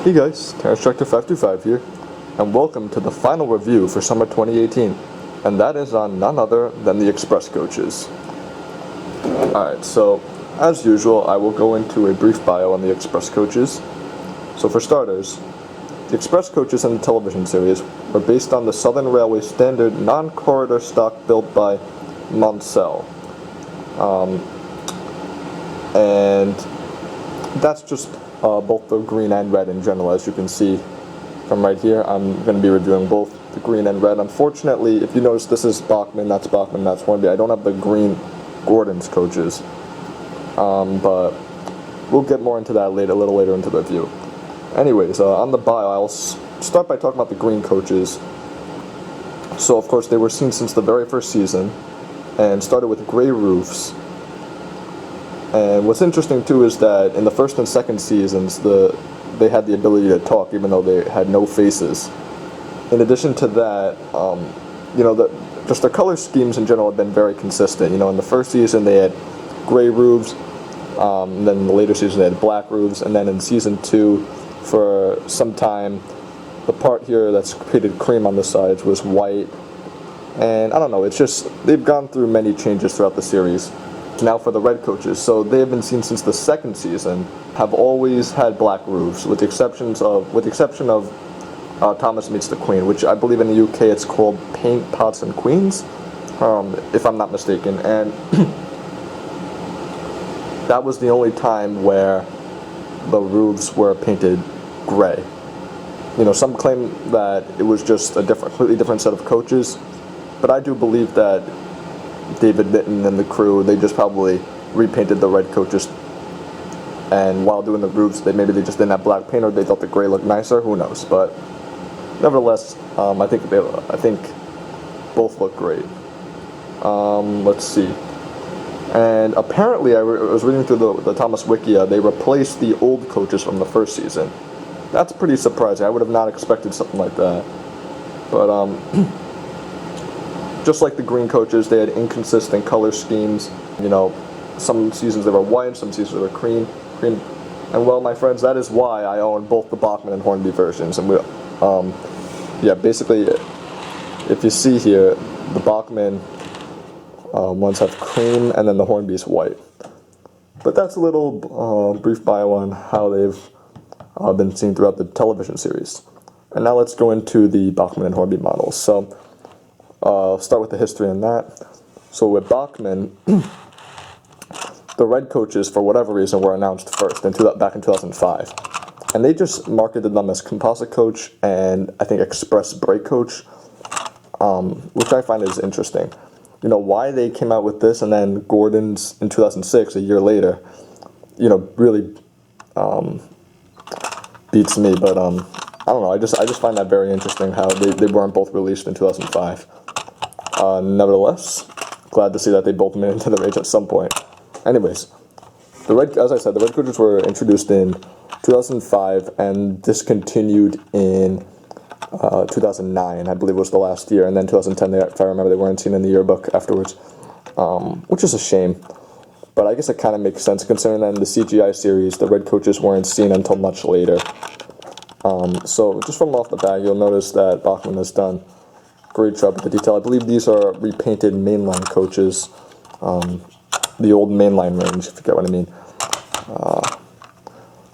Hey guys, Terrastructor525 here, and welcome to the final review for summer 2018, and that is on none other than the Express coaches. Alright, so as usual, I will go into a brief bio on the Express coaches. So for starters, the Express coaches in the television series were based on the Southern Railway standard non-corridor stock built by Mansell. And that's just both the green and red in general. As you can see from right here, I'm going to be reviewing both the green and red. Unfortunately, if you notice, this is Bachmann, that's Hornby. I don't have the green Gordon's coaches, but we'll get more into that a little later into the review. Anyways, on the bio, I'll start by talking about the green coaches. So, of course, they were seen since the very first season, and started with gray roofs. And what's interesting too is that in the first and second seasons, they had the ability to talk even though they had no faces. In addition to that, just their color schemes in general have been very consistent. In the first season they had gray roofs, then in the later season they had black roofs, and then in season 2, for some time, the part here that's painted cream on the sides was white. And I don't know, it's just they've gone through many changes throughout the series. Now for the red coaches, so they have been seen since the second season, have always had black roofs, with the exception of Thomas Meets the Queen, which I believe in the UK it's called Paint Pots and Queens, if I'm not mistaken, and that was the only time where the roofs were painted gray. Some claim that it was just a completely different set of coaches, but I do believe that David Mitton and the crew, they just probably repainted the red coaches, and while doing the roofs, maybe they just didn't have black paint, or they thought the gray looked nicer. Who knows? But nevertheless, I think both look great. Let's see. And apparently, I was reading through the Thomas Wikia, they replaced the old coaches from the first season. That's pretty surprising. I would have not expected something like that. But just like the green coaches, they had inconsistent color schemes. Some seasons they were white, some seasons they were cream. And well, my friends, that is why I own both the Bachmann and Hornby versions. And basically, if you see here, the Bachmann ones have cream, and then the Hornby's white. But that's a little brief bio on how they've been seen throughout the television series. And now let's go into the Bachmann and Hornby models. So start with the history on that. So with Bachmann, the red coaches, for whatever reason, were announced first back in 2005. And they just marketed them as composite coach and I think express brake coach, which I find is interesting. Why they came out with this and then Gordon's in 2006, a year later, really beats me. But I don't know, I just find that very interesting how they weren't both released in 2005. Nevertheless, glad to see that they both made it into the race at some point. Anyways, as I said, the red coaches were introduced in 2005 and discontinued in 2009, I believe was the last year, and then 2010, if I remember, they weren't seen in the yearbook afterwards, which is a shame. But I guess it kind of makes sense considering that in the CGI series, the red coaches weren't seen until much later. So just from off the bat, you'll notice that Bachmann has done great job with the detail. I believe these are repainted mainline coaches, the old mainline range, if you get what I mean.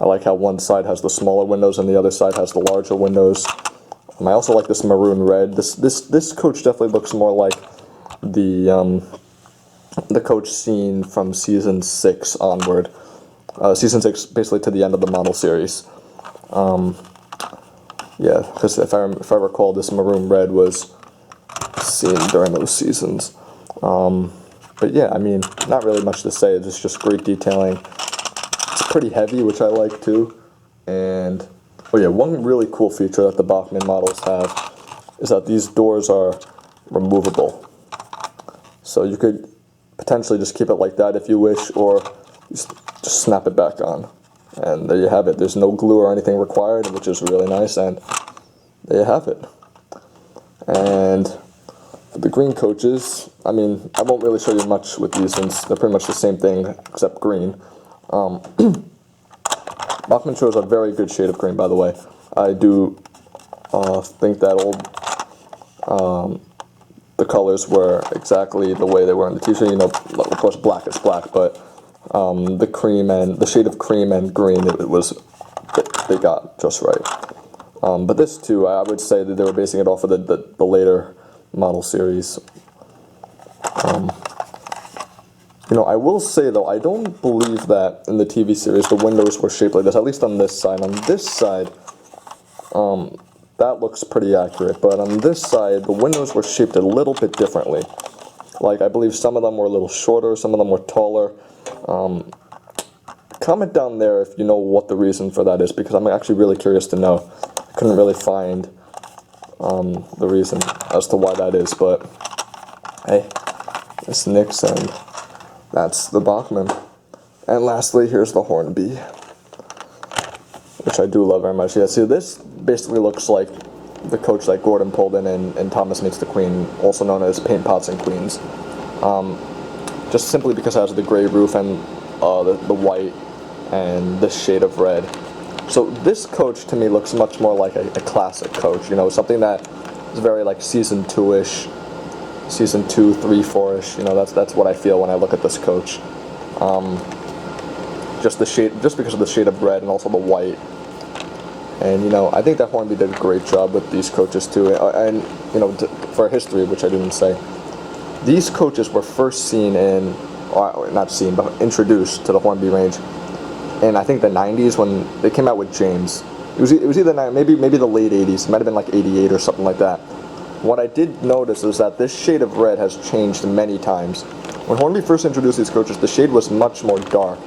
I like how one side has the smaller windows and the other side has the larger windows. I also like this maroon red. This coach definitely looks more like the coach seen from season 6 onward. Season 6 basically to the end of the model series. Yeah, because if I recall, this maroon red was seen during those seasons. But yeah, not really much to say. It's just great detailing. It's pretty heavy, which I like too. And one really cool feature that the Bachmann models have is that these doors are removable. So you could potentially just keep it like that if you wish, or just snap it back on. And there you have it. There's no glue or anything required, which is really nice, and there you have it. And for the green coaches, I won't really show you much with these since they're pretty much the same thing except green. Bachmann chose a very good shade of green, by the way. I do think that the colors were exactly the way they were in the t-shirt. You know, of course, black is black, but the cream and the shade of cream and green, they got just right. But this too, I would say that they were basing it off of the later model series. You know, I will say though, I don't believe that in the TV series the windows were shaped like this, at least on this side. On this side, that looks pretty accurate, but on this side, the windows were shaped a little bit differently. Like, I believe some of them were a little shorter, some of them were taller. Comment down there if you know what the reason for that is, because I'm actually really curious to know. I couldn't really find the reason as to why that is, but hey, it's Nick's and that's the Bachmann. And lastly, here's the Hornby, which I do love very much. Yeah, see, this basically looks like the coach that Gordon pulled in Thomas Meets the Queen, also known as Paint Pots and Queens. Just simply because it has the gray roof and the white and this shade of red. So this coach to me looks much more like a classic coach, you know, something that is very like season 2-ish. Season 2, 3, 4-ish, you know, that's what I feel when I look at this coach. Just because of the shade of red and also the white. And, you know, I think that Hornby did a great job with these coaches too. And, you know, for history, which I didn't say, these coaches were first seen in, or not seen, but introduced to the Hornby range in, I think, the 90s when they came out with James. It was either maybe the late 80s. It might have been like 88 or something like that. What I did notice is that this shade of red has changed many times. When Hornby first introduced these coaches, the shade was much more dark.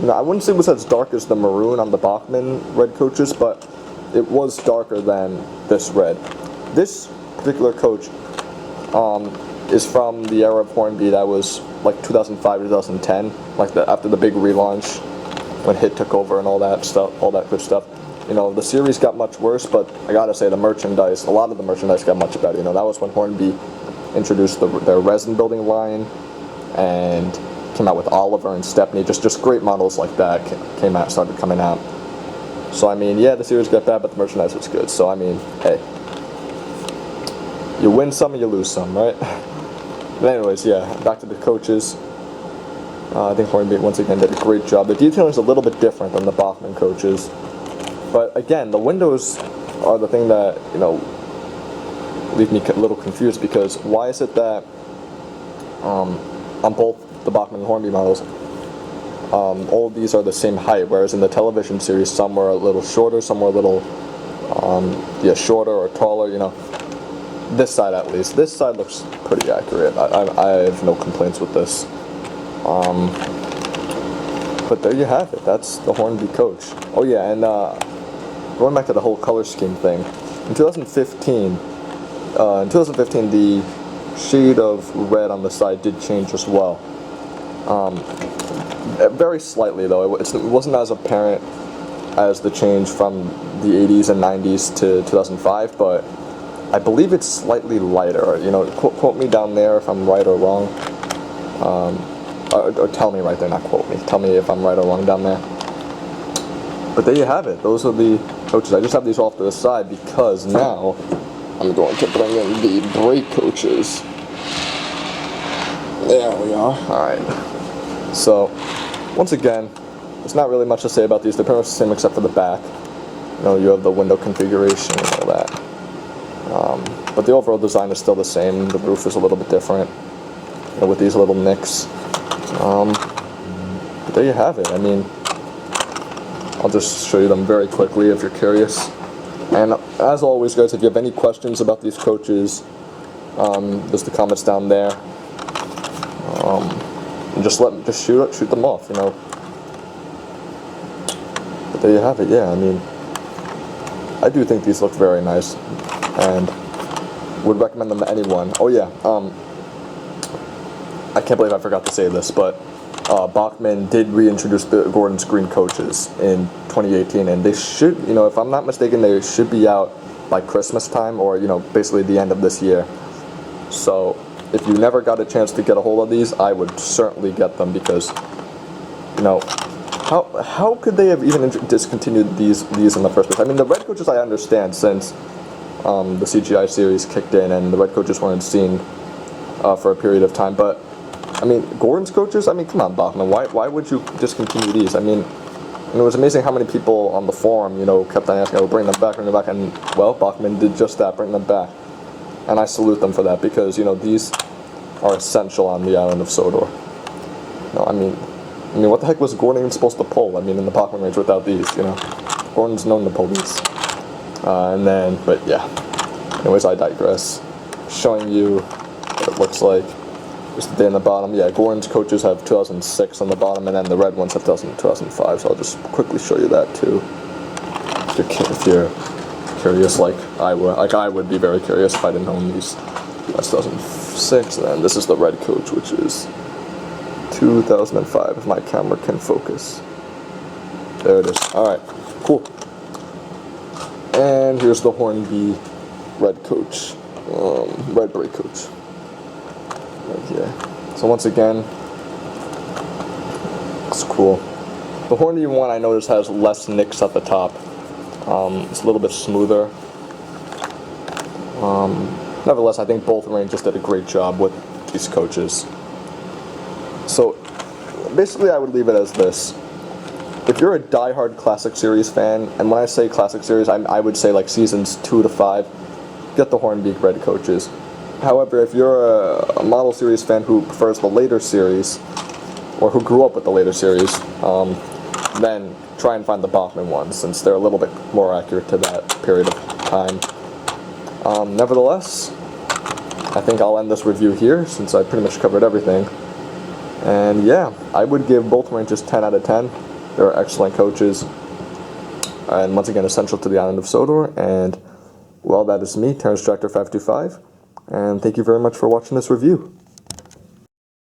You know, I wouldn't say it was as dark as the maroon on the Bachmann red coaches, but it was darker than this red. This particular coach is from the era of Hornby that was like 2005, 2010, like after the big relaunch when Hit took over and all that stuff, all that good stuff. You know, the series got much worse, but I gotta say a lot of the merchandise got much better. You know, that was when Hornby introduced their resin building line and came out with Oliver and Stepney. Just great models like that started coming out. So, I mean, yeah, the series got bad, but the merchandise was good. So, I mean, hey, you win some and you lose some, right? But anyways, yeah, back to the coaches. I think Hornby, once again, did a great job. The detailing is a little bit different than the Bachmann coaches. But again, the windows are the thing that, you know, leave me a little confused, because why is it that on both the Bachmann and Hornby models, all of these are the same height, whereas in the television series, some were a little shorter, some were a little shorter or taller, you know. This side, at least. This side looks pretty accurate. I have no complaints with this. But there you have it. That's the Hornby coach. Oh yeah, and going back to the whole color scheme thing, in 2015, the shade of red on the side did change as well. Very slightly though. It wasn't as apparent as the change from the 80s and 90s to 2005, but I believe it's slightly lighter. You know, quote me down there if I'm right or wrong. Or tell me right there, not quote me. Tell me if I'm right or wrong down there. But there you have it. Those are the coaches. I just have these off to the side because now I'm going to bring in the brake coaches. There we are. Alright. So, once again, there's not really much to say about these. They're pretty much the same except for the back. You know, you have the window configuration and all that. But the overall design is still the same. The roof is a little bit different, you know, with these little nicks. But there you have it. I mean, I'll just show you them very quickly if you're curious. And as always, guys, if you have any questions about these coaches, there's the comments down there. And just shoot them off, you know. But there you have it. Yeah, I mean, I do think these look very nice, and would recommend them to anyone. Oh yeah, I can't believe I forgot to say this, but Bachmann did reintroduce the Gordon's Green coaches in 2018, and they should, you know, if I'm not mistaken, they should be out by Christmas time, or, you know, basically the end of this year. So if you never got a chance to get a hold of these, I would certainly get them, because, you know, how could they have even discontinued these in the first place? I mean, the red coaches I understand, since the CGI series kicked in and the red coaches weren't seen for a period of time. But I mean, Gordon's coaches. I mean, come on, Bachmann. Why would you discontinue these? I mean, it was amazing how many people on the forum, kept on asking, "Oh, bring them back," and well, Bachmann did just that, bring them back, and I salute them for that, because these are essential on the island of Sodor. I mean, what the heck was Gordon even supposed to pull? I mean, in the Bachmann range without these, Gordon's known to pull these. But yeah. Anyways, I digress. Showing you what it looks like. Just the day in the bottom. Yeah, Gordon's coaches have 2006 on the bottom, and then the red ones have 2005. So I'll just quickly show you that too. If you're curious, like I would be very curious if I didn't own these. That's 2006, and then this is the red coach, which is 2005, if my camera can focus. There it is. Alright, cool. And here's the Hornby red coach, red break coach. Right here. So once again, it's cool. The Hornby one I noticed has less nicks at the top. It's a little bit smoother. Nevertheless, I think both ranges did a great job with these coaches. So basically I would leave it as this. If you're a die-hard Classic Series fan, and when I say Classic Series, I would say like seasons 2 to 5, get the Hornby red coaches. However, if you're a Model Series fan who prefers the later series, or who grew up with the later series, then try and find the Bachmann ones, since they're a little bit more accurate to that period of time. Nevertheless, I think I'll end this review here, since I pretty much covered everything. And yeah, I would give both ranges 10 out of 10. They're excellent coaches. And once again, essential to the island of Sodor. And, well, that is me, Terrence Tractor 525. And thank you very much for watching this review.